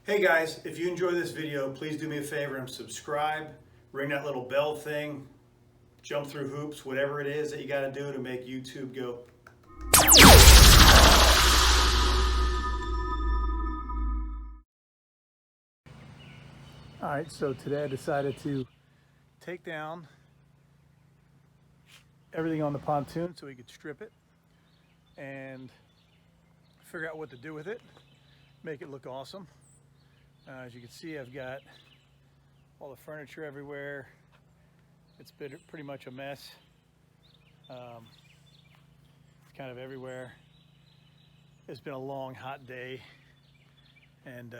Hey guys, if you enjoy this video, please do me a favor and subscribe, ring that little bell thing, jump through hoops, whatever it is that you got to do to make YouTube go. All right, so today I decided to take down everything on the pontoon so we could strip it and figure out what to do with it, make it look awesome. As you can see, I've got all the furniture everywhere. It's been pretty much a mess. It's kind of everywhere. It's been a long, hot day. And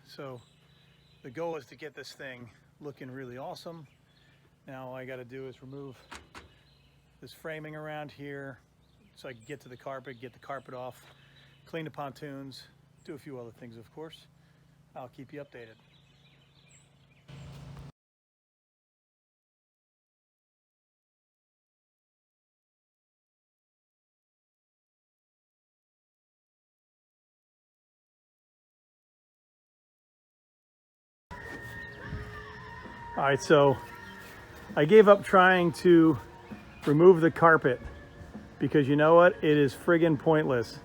so the goal is to get this thing looking really awesome. Now all I got to do is remove this framing around here so I can get to the carpet, get the carpet off, clean the pontoons, do a few other things, of course. I'll keep you updated. All right, so I gave up trying to remove the carpet because you know what? It is friggin' pointless.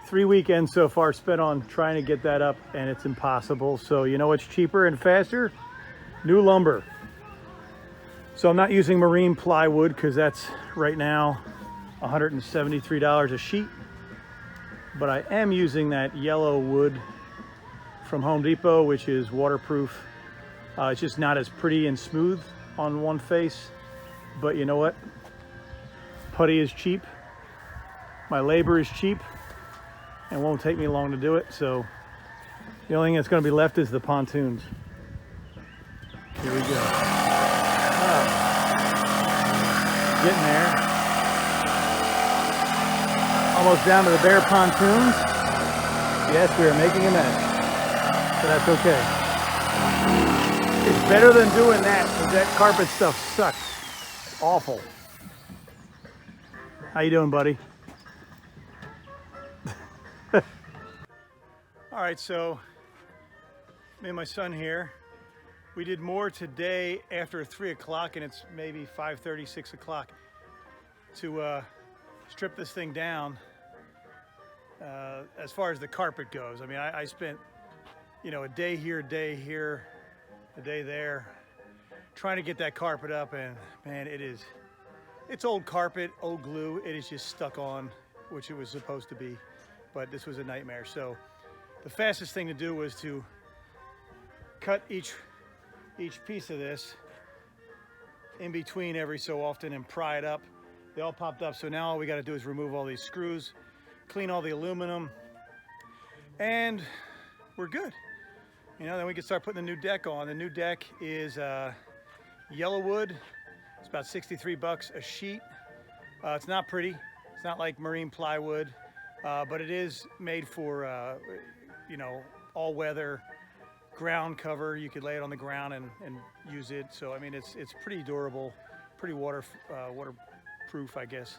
3 weekends so far spent on trying to get that up and it's impossible. So you know what's cheaper and faster? New lumber. So I'm not using marine plywood because that's right now $173 a sheet. But I am using that yellow wood from Home Depot, which is waterproof. It's just not as pretty and smooth on one face. But you know what? Putty is cheap. My labor is cheap. It won't take me long to do it, so the only thing that's going to be left is the pontoons. Here we go. Getting there. Almost down to the bare pontoons. Yes, we are making a mess, but that's okay. It's better than doing that, because that carpet stuff sucks. It's awful. How you doing, buddy? All right, so me and my son here, we did more today after 3 o'clock, and it's maybe 5:30, 6 o'clock, to strip this thing down as far as the carpet goes. I mean, I spent, a day here, a day here, a day there, trying to get that carpet up, and man, it's old carpet, old glue. It is just stuck on, which it was supposed to be, but this was a nightmare. So the fastest thing to do was to cut each piece of this in between every so often and pry it up. They all popped up, so now all we got to do is remove all these screws, clean all the aluminum, and we're good. Then we can start putting the new deck on. The new deck is yellow wood. It's about 63 bucks a sheet. It's not pretty. It's not like marine plywood, but it is made for all weather ground cover. You could lay it on the ground and use it. So I mean, it's pretty durable, pretty waterproof, I guess.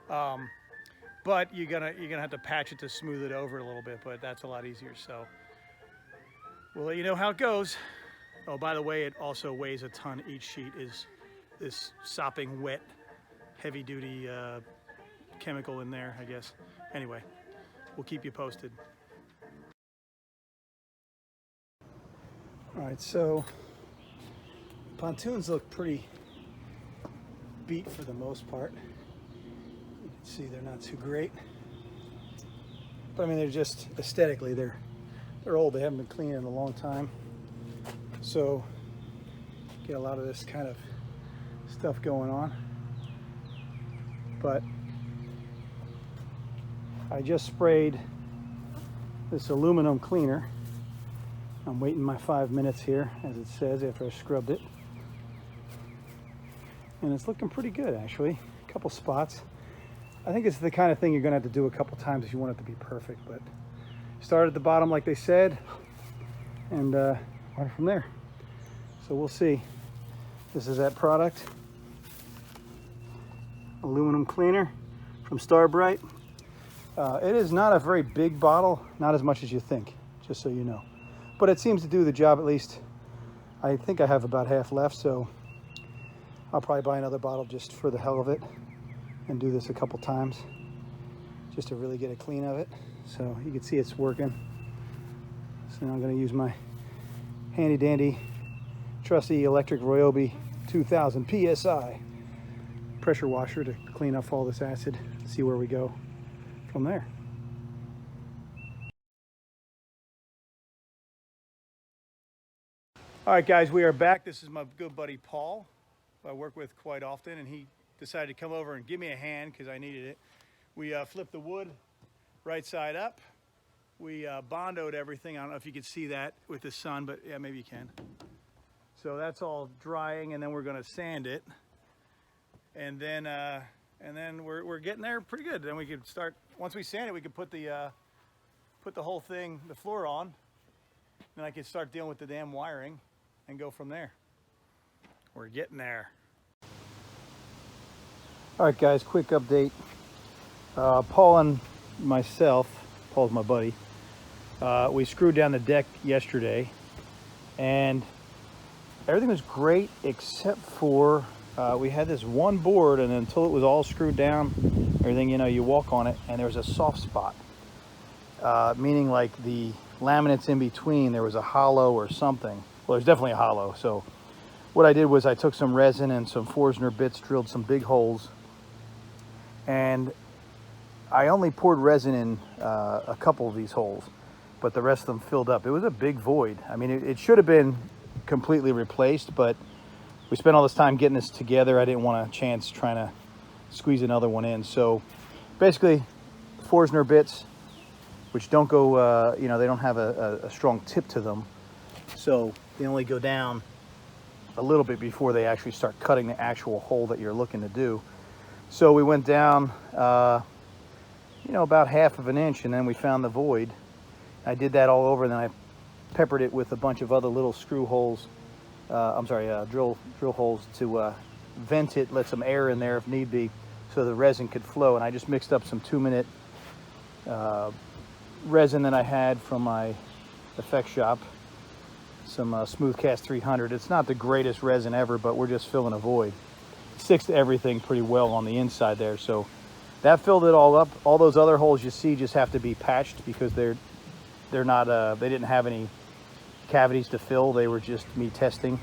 But you're gonna have to patch it to smooth it over a little bit, but that's a lot easier. So we'll let you know how it goes. Oh, by the way, it also weighs a ton. Each sheet is this sopping wet, heavy duty chemical in there, I guess. Anyway, we'll keep you posted. All right, so pontoons look pretty beat for the most part. You can see they're not too great, but I mean, they're just aesthetically, they're old. They haven't been cleaned in a long time, so get a lot of this kind of stuff going on. But I just sprayed this aluminum cleaner. I'm waiting my 5 minutes here, as it says, after I scrubbed it. And it's looking pretty good, actually. A couple spots. I think it's the kind of thing you're gonna have to do a couple times if you want it to be perfect, but start at the bottom like they said, and run from there. So we'll see. This is that product. Aluminum cleaner from Starbright. It is not a very big bottle, not as much as you think. just so you know. But it seems to do the job. At least I think I have about half left, so I'll probably buy another bottle just for the hell of it and do this a couple times just to really get a clean of it. So you can see it's working. So now I'm going to use my handy dandy trusty electric Ryobi 2000 PSI pressure washer to clean off all this acid, see where we go from there. All right, guys, we are back. This is my good buddy Paul, who I work with quite often, and he decided to come over and give me a hand because I needed it. We flipped the wood right side up. We bondoed everything. I don't know if you can see that with the sun, but yeah, maybe you can. So that's all drying, and then we're going to sand it, and then we're getting there pretty good. Then we could start. Once we sand it, we could put the whole thing, the floor on, and I could start dealing with the damn wiring and go from there. We're getting there. All right, guys, quick update. Paul and myself, Paul's my buddy, we screwed down the deck yesterday, and everything was great except for we had this one board, and until it was all screwed down, everything, you know, you walk on it and there was a soft spot, meaning like the laminates in between, there was a hollow or something. Well, there's definitely a hollow. So what I did was I took some resin and some Forstner bits, drilled some big holes, and I only poured resin in a couple of these holes, but the rest of them filled up. It was a big void. I mean, it should have been completely replaced, but we spent all this time getting this together. I didn't want a chance trying to squeeze another one in. So basically, Forstner bits, which don't go, you know, they don't have a strong tip to them. So they only go down a little bit before they actually start cutting the actual hole that you're looking to do. So we went down, you know, about 1/2 inch, and then we found the void. I did that all over, and then I peppered it with a bunch of other little screw holes. Drill holes to vent it, let some air in there if need be, so the resin could flow. And I just mixed up some 2-minute resin that I had from my effect shop, some Smooth Cast 300. It's not the greatest resin ever, but we're just filling a void. It sticks to everything pretty well on the inside there, so that filled it all up. All those other holes you see just have to be patched because they're not they didn't have any cavities to fill. They were just me testing.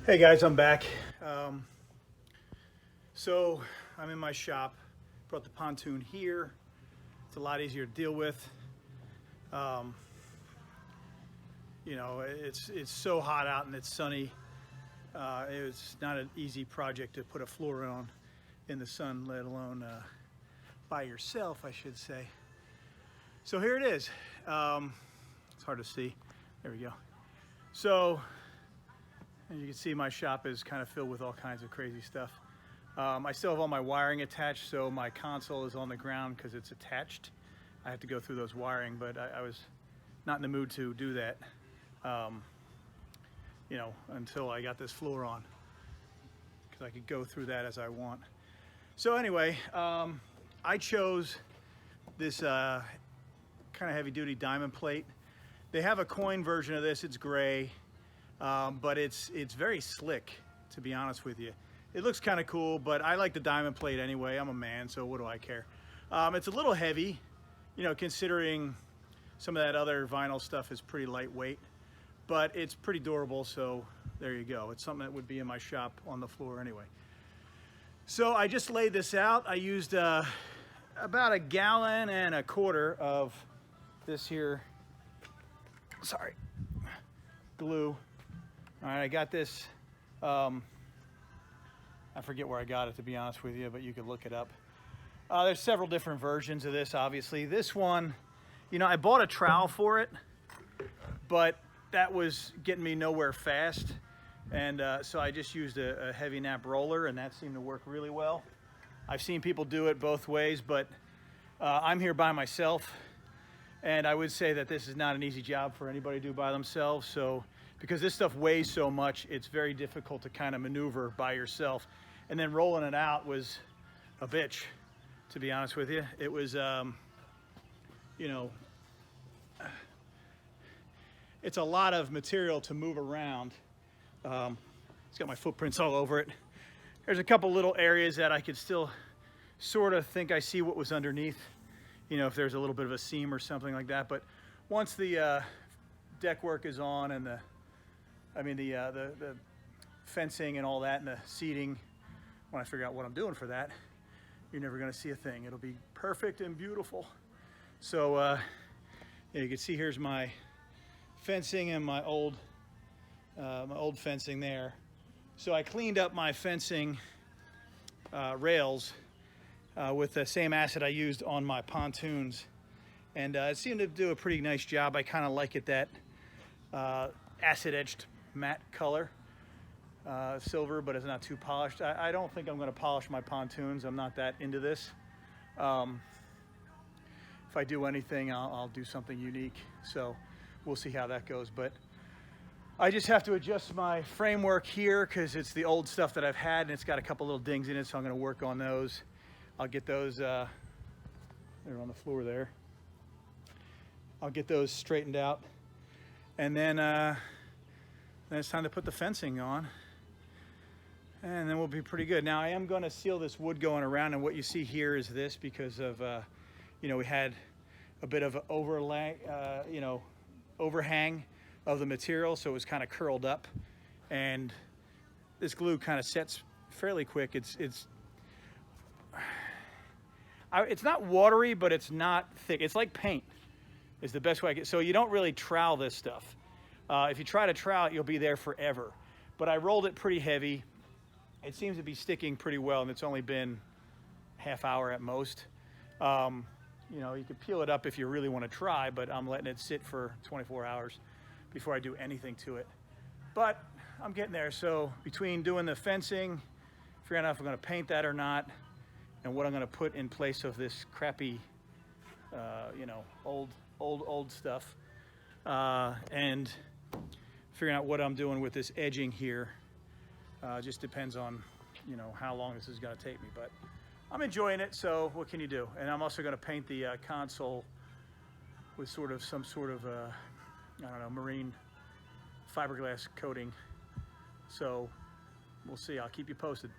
Hey guys, I'm back. So I'm in my shop. Brought the pontoon here. It's a lot easier to deal with. You know, it's so hot out and it's sunny. It's not an easy project to put a floor on in the sun, let alone by yourself, I should say. So here it is. It's hard to see. There we go. So as you can see, my shop is kind of filled with all kinds of crazy stuff. I still have all my wiring attached, so my console is on the ground because it's attached. I have to go through those wiring, but I was not in the mood to do that, you know, until I got this floor on, because I could go through that as I want. So anyway, I chose this kind of heavy-duty diamond plate. They have a coin version of this. It's gray, but it's very slick, to be honest with you. It looks kind of cool, but I like the diamond plate anyway. I'm a man, so what do I care? It's a little heavy, you know, considering some of that other vinyl stuff is pretty lightweight, but it's pretty durable, so there you go. It's something that would be in my shop on the floor anyway. So I just laid this out. I used about 1.25 gallons of this here, glue. All right, I got this, I forget where I got it, to be honest with you, but you could look it up. There's several different versions of this, obviously. This one, you know, I bought a trowel for it, but that was getting me nowhere fast. And so I just used a heavy nap roller, and that seemed to work really well. I've seen people do it both ways, but I'm here by myself. And I would say that this is not an easy job for anybody to do by themselves. So, because this stuff weighs so much, it's very difficult to kind of maneuver by yourself. And then rolling it out was a bitch, to be honest with you. It was, you know, it's a lot of material to move around. It's got my footprints all over it. There's a couple little areas that I could still sort of think I see what was underneath, you know, if there's a little bit of a seam or something like that. But once the deck work is on and the fencing and all that and the seating, when I figure out what I'm doing for that, you're never gonna see a thing. It'll be perfect and beautiful. So yeah, you can see here's my fencing and my old fencing there. So I cleaned up my fencing rails with the same acid I used on my pontoons, and it seemed to do a pretty nice job. I kind of like it that acid etched matte color, silver, but it's not too polished. I don't think I'm going to polish my pontoons. I'm not that into this. If I do anything, I'll do something unique. So we'll see how that goes. But I just have to adjust my framework here because it's the old stuff that I've had, and it's got a couple little dings in it, so I'm going to work on those. I'll get those, they're on the floor there. I'll get those straightened out, and then it's time to put the fencing on, and then we'll be pretty good. Now I am going to seal this wood going around, and what you see here is this because of, you know, we had a bit of an overhang of the material, so it was kind of curled up, and this glue kind of sets fairly quick. It's not watery, but it's not thick. It's like paint is the best way I get. So you don't really trowel this stuff. If you try to trowel it, you'll be there forever. But I rolled it pretty heavy. It seems to be sticking pretty well, and it's only been half hour at most. You know, you could peel it up if you really want to try, but I'm letting it sit for 24 hours before I do anything to it. But I'm getting there. So between doing the fencing, figuring out if I'm going to paint that or not, and what I'm going to put in place of this crappy, you know, old stuff, and figuring out what I'm doing with this edging here, just depends on, you know, how long this is going to take me. But I'm enjoying it, so what can you do? And I'm also going to paint the console with some sort of I don't know, marine fiberglass coating. So we'll see. I'll keep you posted.